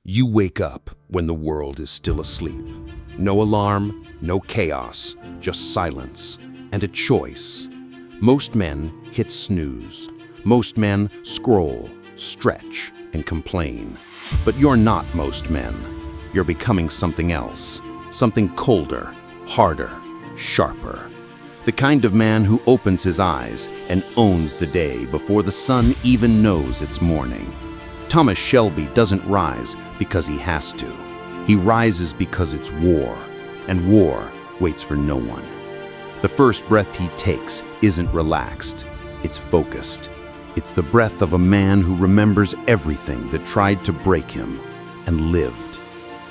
You wake up when the world is still asleep. No alarm, no chaos, just silence and a choice. Most men hit snooze. Most men scroll, stretch, and complain. But you're not most men. You're becoming something else. Something colder, harder, sharper. The kind of man who opens his eyes and owns the day before the sun even knows it's morning. Thomas Shelby doesn't rise because he has to. He rises because it's war, and war waits for no one. The first breath he takes isn't relaxed, it's focused. It's the breath of a man who remembers everything that tried to break him and lived.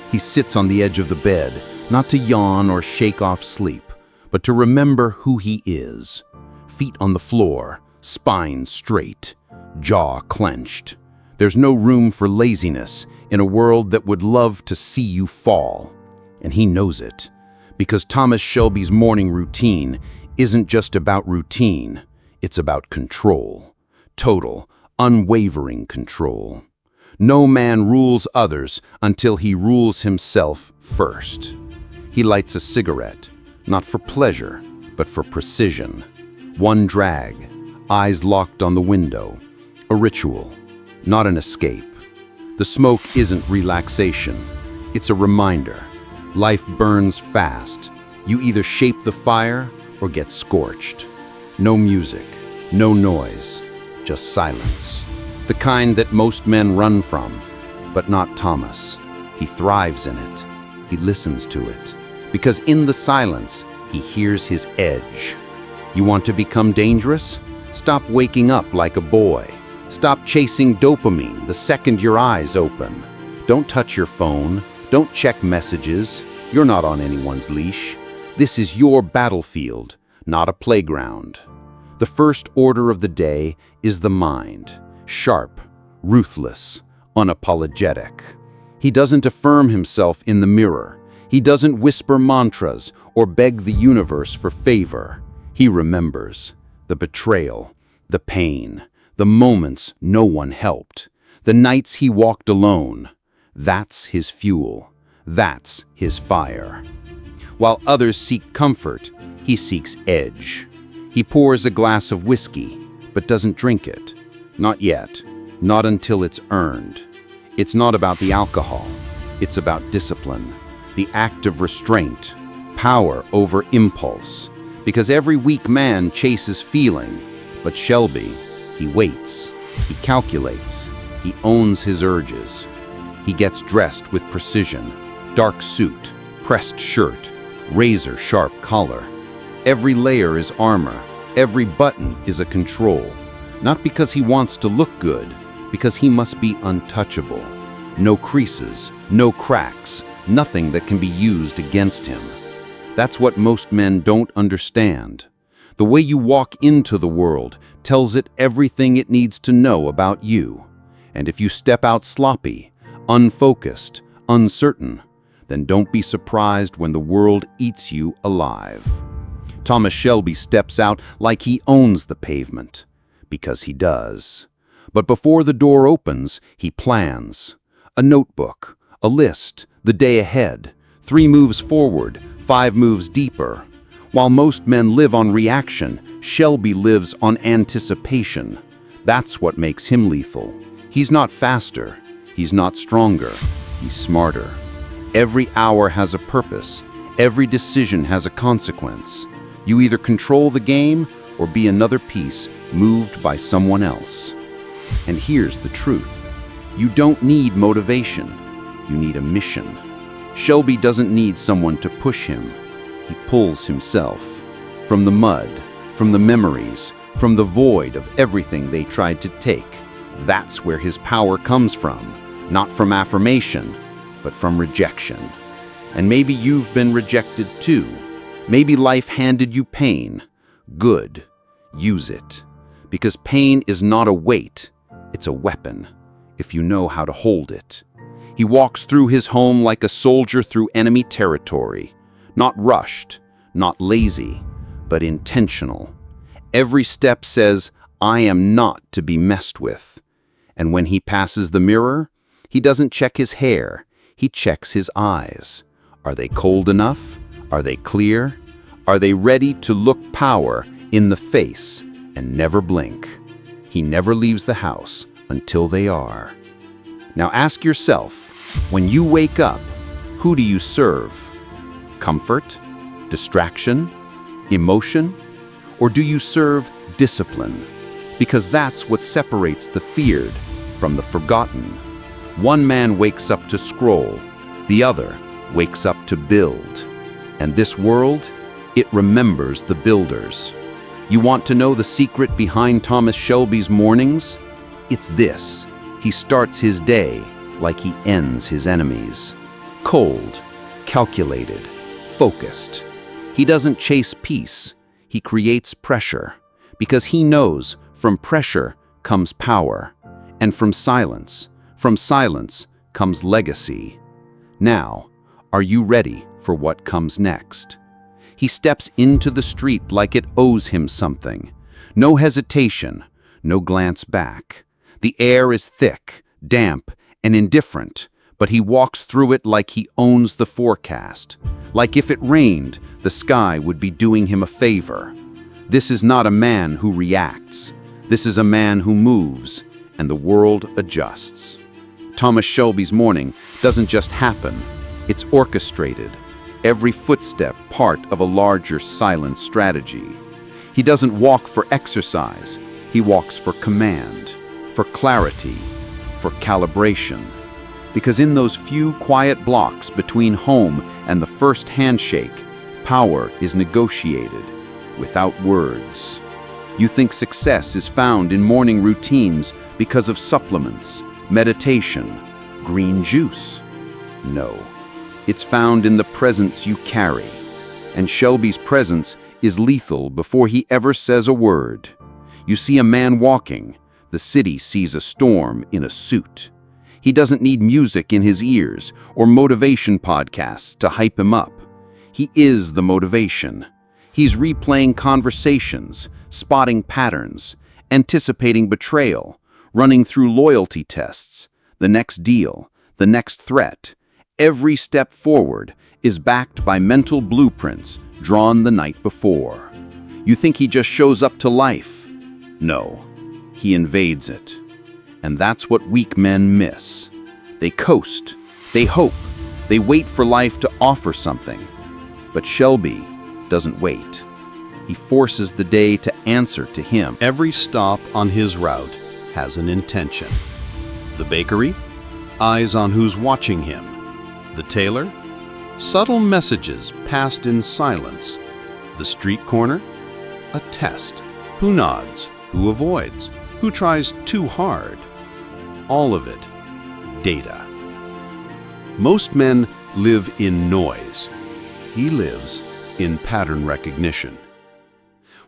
He sits on the edge of the bed, not to yawn or shake off sleep, but to remember who he is. Feet on the floor, spine straight, jaw clenched. There's no room for laziness in a world that would love to see you fall. And he knows it, because Thomas Shelby's morning routine isn't just about routine, it's about control. Total, unwavering control. No man rules others until he rules himself first. He lights a cigarette, not for pleasure, but for precision. One drag, eyes locked on the window. A ritual, not an escape. The smoke isn't relaxation. It's a reminder. Life burns fast. You either shape the fire or get scorched. No music, no noise, just silence. The kind that most men run from, but not Thomas. He thrives in it. He listens to it. Because in the silence, he hears his edge. You want to become dangerous? Stop waking up like a boy. Stop chasing dopamine the second your eyes open. Don't touch your phone. Don't check messages. You're not on anyone's leash. This is your battlefield, not a playground. The first order of the day is the mind. Sharp, ruthless, unapologetic. He doesn't affirm himself in the mirror. He doesn't whisper mantras or beg the universe for favor. He remembers the betrayal, the pain, the moments no one helped, the nights he walked alone. That's his fuel. That's his fire. While others seek comfort, he seeks edge. He pours a glass of whiskey, but doesn't drink it. Not yet. Not until it's earned. It's not about the alcohol. It's about discipline. The act of restraint. Power over impulse. Because every weak man chases feeling, but Shelby, he waits, he calculates, he owns his urges. He gets dressed with precision, dark suit, pressed shirt, razor-sharp collar. Every layer is armor, every button is a control. Not because he wants to look good, because he must be untouchable. No creases, no cracks, nothing that can be used against him. That's what most men don't understand. The way you walk into the world tells it everything it needs to know about you. And if you step out sloppy, unfocused, uncertain, then don't be surprised when the world eats you alive. Thomas Shelby steps out like he owns the pavement, because he does. But before the door opens, he plans. A notebook, a list, the day ahead, 3 moves forward, 5 moves deeper. While most men live on reaction, Shelby lives on anticipation. That's what makes him lethal. He's not faster. He's not stronger. He's smarter. Every hour has a purpose. Every decision has a consequence. You either control the game or be another piece moved by someone else. And here's the truth. You don't need motivation. You need a mission. Shelby doesn't need someone to push him. He pulls himself. From the mud, from the memories, from the void of everything they tried to take. That's where his power comes from. Not from affirmation, but from rejection. And maybe you've been rejected too. Maybe life handed you pain. Good. Use it. Because pain is not a weight. It's a weapon, if you know how to hold it. He walks through his home like a soldier through enemy territory. Not rushed, not lazy, but intentional. Every step says, I am not to be messed with. And when he passes the mirror, He doesn't check his hair, he checks his eyes. Are they cold enough? Are they clear? Are they ready to look power in the face and never blink? He never leaves the house until they are. Now ask yourself, when you wake up, who do you serve? Comfort? Distraction? Emotion? Or do you serve discipline? Because that's what separates the feared from the forgotten. One man wakes up to scroll, the other wakes up to build. And this world, it remembers the builders. You want to know the secret behind Thomas Shelby's mornings? It's this: he starts his day like he ends his enemies. Cold, calculated, focused. He doesn't chase peace, he creates pressure, because he knows from pressure comes power, and from silence comes legacy. Now, are you ready for what comes next? He steps into the street like it owes him something. No hesitation, no glance back. The air is thick, damp, and indifferent, but he walks through it like he owns the forecast. Like if it rained, the sky would be doing him a favor. This is not a man who reacts. This is a man who moves, and the world adjusts. Thomas Shelby's morning doesn't just happen. It's orchestrated. Every footstep part of a larger silent strategy. He doesn't walk for exercise. He walks for command, for clarity, for calibration. Because in those few quiet blocks between home and the first handshake, power is negotiated without words. You think success is found in morning routines because of supplements, meditation, green juice? No. It's found in the presence you carry. And Shelby's presence is lethal before he ever says a word. You see a man walking. The city sees a storm in a suit. He doesn't need music in his ears or motivation podcasts to hype him up. He is the motivation. He's replaying conversations, spotting patterns, anticipating betrayal, running through loyalty tests, the next deal, the next threat. Every step forward is backed by mental blueprints drawn the night before. You think he just shows up to life? No, he invades it. And that's what weak men miss. They coast, they hope, they wait for life to offer something. But Shelby doesn't wait. He forces the day to answer to him. Every stop on his route has an intention. The bakery? Eyes on who's watching him. The tailor? Subtle messages passed in silence. The street corner? A test. Who nods? Who avoids? Who tries too hard? All of it, data. Most men live in noise. He lives in pattern recognition.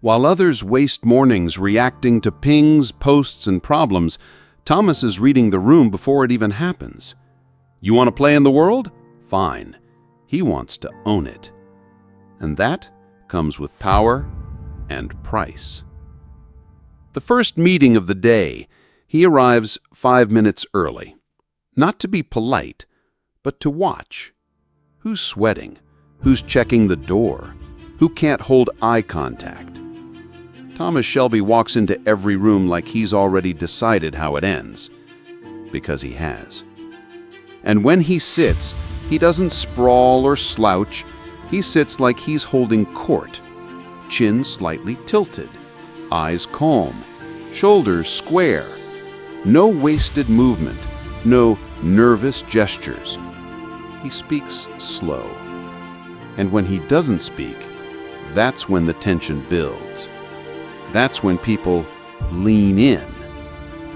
While others waste mornings reacting to pings, posts, and problems, Thomas is reading the room before it even happens. You want to play in the world? Fine. He wants to own it. And that comes with power and price. The first meeting of the day, he arrives 5 minutes early. Not to be polite, but to watch. Who's sweating? Who's checking the door? Who can't hold eye contact? Thomas Shelby walks into every room like he's already decided how it ends. Because he has. And when he sits, he doesn't sprawl or slouch. He sits like he's holding court. Chin slightly tilted. Eyes calm. Shoulders square. No wasted movement. No nervous gestures. He speaks slow. And when he doesn't speak, that's when the tension builds. That's when people lean in.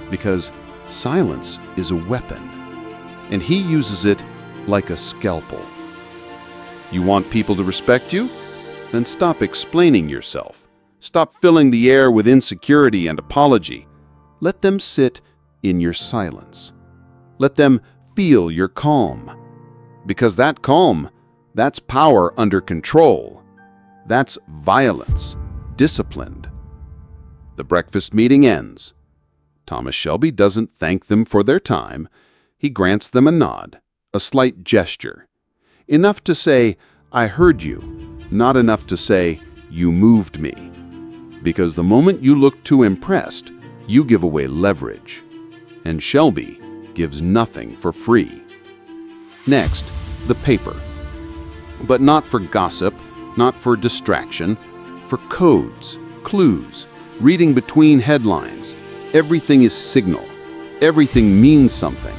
Because silence is a weapon. And he uses it like a scalpel. You want people to respect you? Then stop explaining yourself. Stop filling the air with insecurity and apology. Let them sit in your silence. Let them feel your calm. Because that calm, that's power under control. That's violence, disciplined. The breakfast meeting ends. Thomas Shelby doesn't thank them for their time. He grants them a nod, a slight gesture. Enough to say, "I heard you," not enough to say, "You moved me." Because the moment you look too impressed, you give away leverage. And Shelby gives nothing for free. Next, the paper. But not for gossip, not for distraction, for codes, clues, reading between headlines. Everything is signal. Everything means something.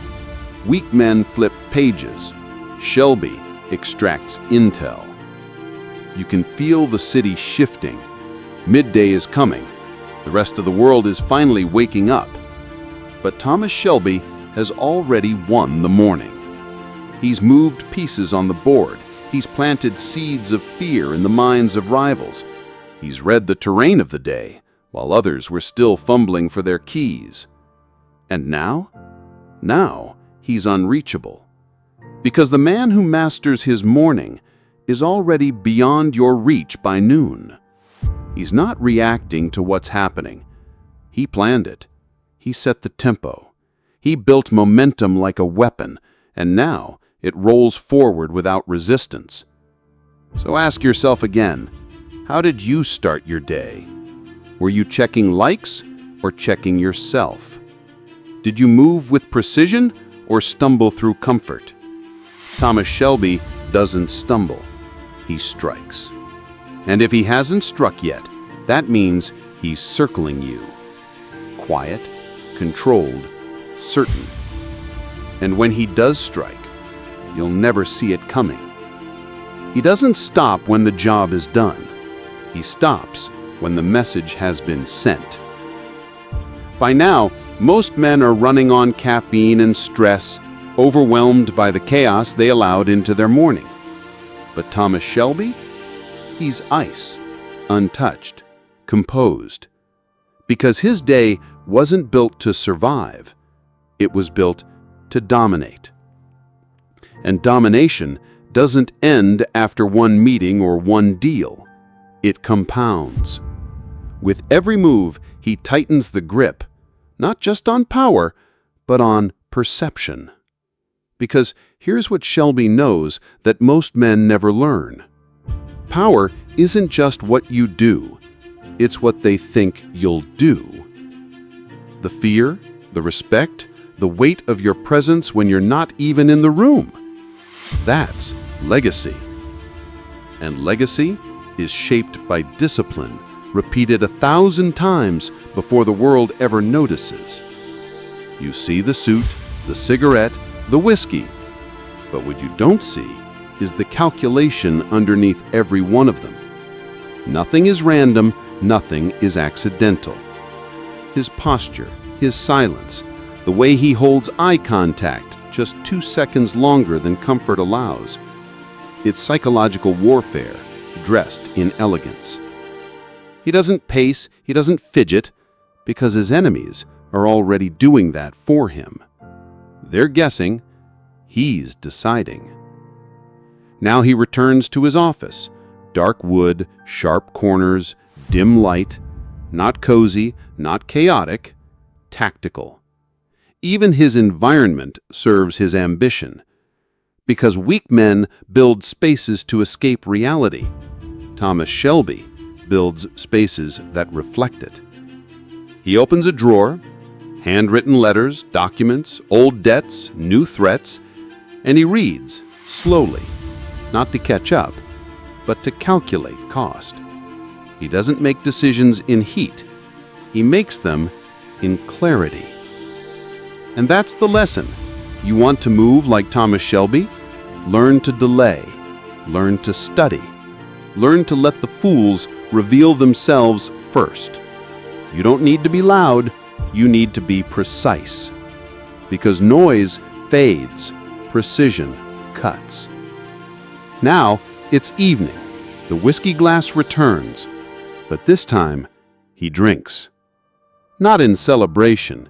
Weak men flip pages. Shelby extracts intel. You can feel the city shifting. Midday is coming. The rest of the world is finally waking up. But Thomas Shelby has already won the morning. He's moved pieces on the board. He's planted seeds of fear in the minds of rivals. He's read the terrain of the day, while others were still fumbling for their keys. And now? Now he's unreachable. Because the man who masters his morning is already beyond your reach by noon. He's not reacting to what's happening. He planned it. He set the tempo. He built momentum like a weapon, and now it rolls forward without resistance. So ask yourself again, how did you start your day? Were you checking likes or checking yourself? Did you move with precision or stumble through comfort? Thomas Shelby doesn't stumble. He strikes. And if he hasn't struck yet, that means he's circling you. Quiet, controlled, certain. And when he does strike, you'll never see it coming. He doesn't stop when the job is done. He stops when the message has been sent. By now, most men are running on caffeine and stress, overwhelmed by the chaos they allowed into their morning. But Thomas Shelby? He's ice, untouched, composed. Because his day wasn't built to survive. It was built to dominate. And domination doesn't end after one meeting or one deal. It compounds. With every move, he tightens the grip, not just on power, but on perception. Because here's what Shelby knows that most men never learn. Power isn't just what you do, it's what they think you'll do. The fear, the respect, the weight of your presence when you're not even in the room. That's legacy. And legacy is shaped by discipline, repeated 1,000 times before the world ever notices. You see the suit, the cigarette, the whiskey, but what you don't see is the calculation underneath every one of them. Nothing is random, nothing is accidental. His posture, his silence, the way he holds eye contact just 2 seconds longer than comfort allows. It's psychological warfare, dressed in elegance. He doesn't pace, he doesn't fidget, because his enemies are already doing that for him. They're guessing, he's deciding. Now he returns to his office. Dark wood, sharp corners, dim light. Not cozy, not chaotic, tactical. Even his environment serves his ambition. Because weak men build spaces to escape reality. Thomas Shelby builds spaces that reflect it. He opens a drawer, handwritten letters, documents, old debts, new threats, and he reads, slowly, not to catch up, but to calculate cost. He doesn't make decisions in heat. He makes them in clarity. And that's the lesson. You want to move like Thomas Shelby? Learn to delay. Learn to study. Learn to let the fools reveal themselves first. You don't need to be loud. You need to be precise. Because noise fades. Precision cuts. Now it's evening. The whiskey glass returns. But this time, he drinks. Not in celebration,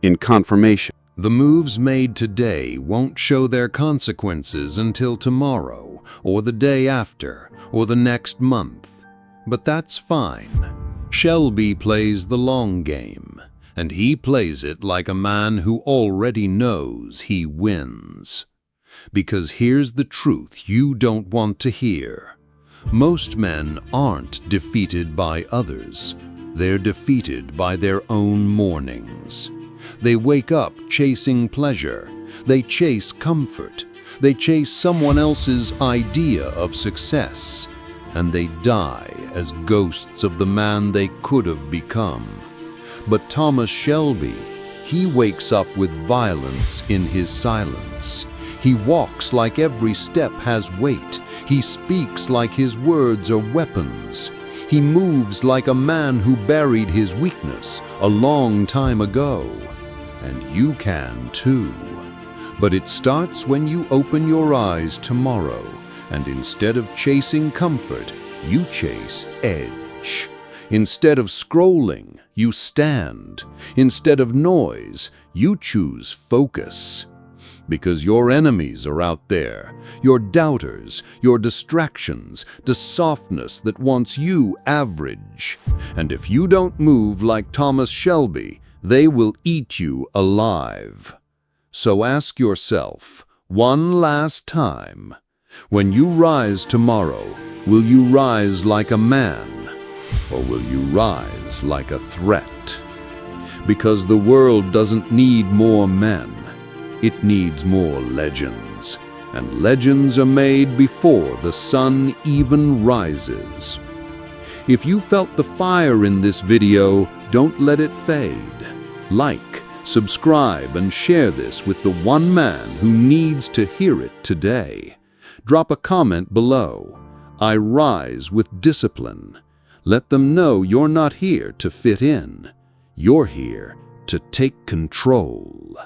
in confirmation. The moves made today won't show their consequences until tomorrow, or the day after, or the next month. But that's fine. Shelby plays the long game, and he plays it like a man who already knows he wins. Because here's the truth you don't want to hear. Most men aren't defeated by others. They're defeated by their own mornings. They wake up chasing pleasure. They chase comfort. They chase someone else's idea of success. And they die as ghosts of the man they could have become. But Thomas Shelby, he wakes up with violence in his silence. He walks like every step has weight. He speaks like his words are weapons. He moves like a man who buried his weakness a long time ago. And you can too. But it starts when you open your eyes tomorrow, and instead of chasing comfort, you chase edge. Instead of scrolling, you stand. Instead of noise, you choose focus. Because your enemies are out there, your doubters, your distractions, the softness that wants you average. And if you don't move like Thomas Shelby, they will eat you alive. So ask yourself, one last time, when you rise tomorrow, will you rise like a man, or will you rise like a threat? Because the world doesn't need more men. It needs more legends, and legends are made before the sun even rises. If you felt the fire in this video, don't let it fade. Like, subscribe, and share this with the one man who needs to hear it today. Drop a comment below. I rise with discipline. Let them know you're not here to fit in. You're here to take control.